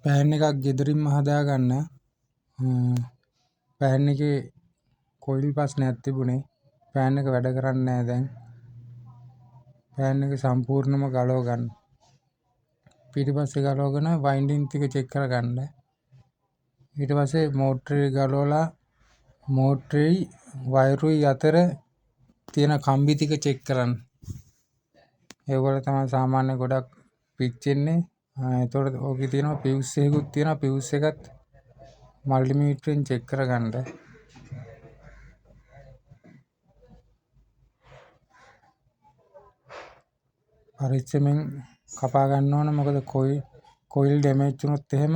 පෑන් එකක් ගෙදරින්ම හදාගන්න. පෑන් එකේ කොයිල් ප්‍රශ්නයක් තිබුණේ. පෑන් එක වැඩ කරන්නේ නැහැ දැන්. පෑන් එක සම්පූර්ණයෙන්ම ගලව ගන්න. පිටිපස්සේ ගලවගෙන වයින්ඩින් ටික චෙක් කරගන්න. ඊට පස්සේ මෝටරේ ගලවලා මෝටරේයි වයරුයි අතර තියෙන කම්බි ටික චෙක් කරන්න. ඒවල තමයි සාමාන්‍ය ගොඩක් පිච්චෙන්නේ. එතකොට ඕකේ තියෙනවා පියුස් එකකුත් තියෙනවා. පියුස් එකත් මල්ටිමීටරෙන් චෙක් කරගන්න. පරිස්සමෙන් කපා ගන්න ඕන. මොකද කොයිල් ඩැමේජ් වුණොත් එහෙම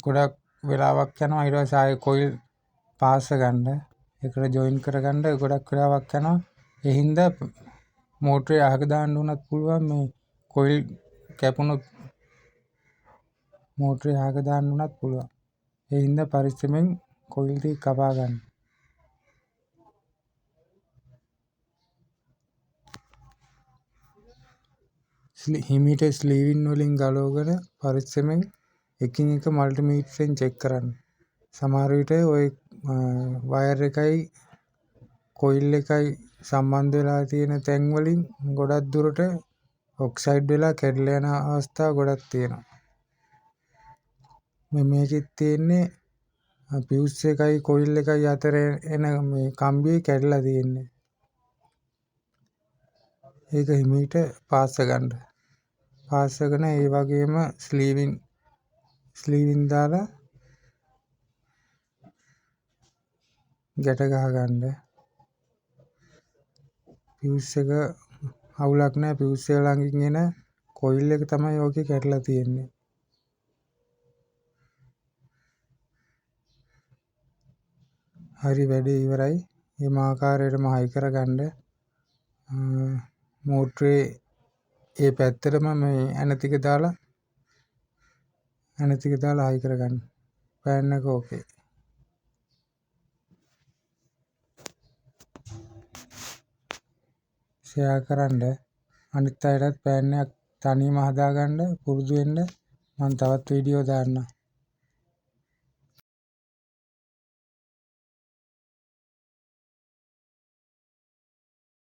ගොඩක් වෙලාවක් යනවා. ඊට පස්සේ ආයෙ කොයිල් පාස්ස ගන්න. ඒකට ජොයින් කරගන්න ගොඩක් වෙලාවක් යනවා. ඒ හින්දා මෝටරේ අහක දාන්න උනත් පුළුවන්. මේ කොයිල් කැපුණොත් මෝටරේ අහක දාන්න උනත් පුළුවන්. ඒ හින්දා පරිස්සමෙන් කොයිල් ටික කපා ගන්න. හිමීට ස්ලීවින් වලින් ගලවගෙන පරිස්සමෙන් එකින් එක මල්ටිමීටරෙන් චෙක් කරන්න. සමහර විට ওই වයර් එකයි කොයිල් එකයි සම්බන්ධ වෙලා තියෙන තැන් වලින් ගොඩක් දුරට ඔක්සයිඩ් වෙලා කැඩලා යන අවස්ථා ගොඩක් තියෙනවා. මේකෙත් තියෙන්නේ පියුස් එකයි කොයිල් එකයි අතර එන මේ කම්බිය කැඩලා තියෙන්නේ. ඒක හිමීට පාස්ස ගන්න. පාස්ස කරන ඒ වගේම ස්ලීවින් දාලා ගැට ගහ ගන්න. පියුස් එක අවුලක් නැහැ. පියුස් එක ළඟින් එන කොයිල් එක තමයි ඕකේ කැඩලා තියෙන්නේ. හරි වැඩේ ඉවරයි. මේ ආකාරයටම හයි කරගන්න. මෝටරේ ඒ පැත්තටම මේ ඇන ටික දාලා හයි කරගන්න. පෑන් එක ඕකේ. ෂෙයා කරන්න. අනිත් අයටත් පෑන් එකක් තනියම හදාගන්න පුරුදු වෙන්න. මම තවත් වීඩියෝ දාන්නම්.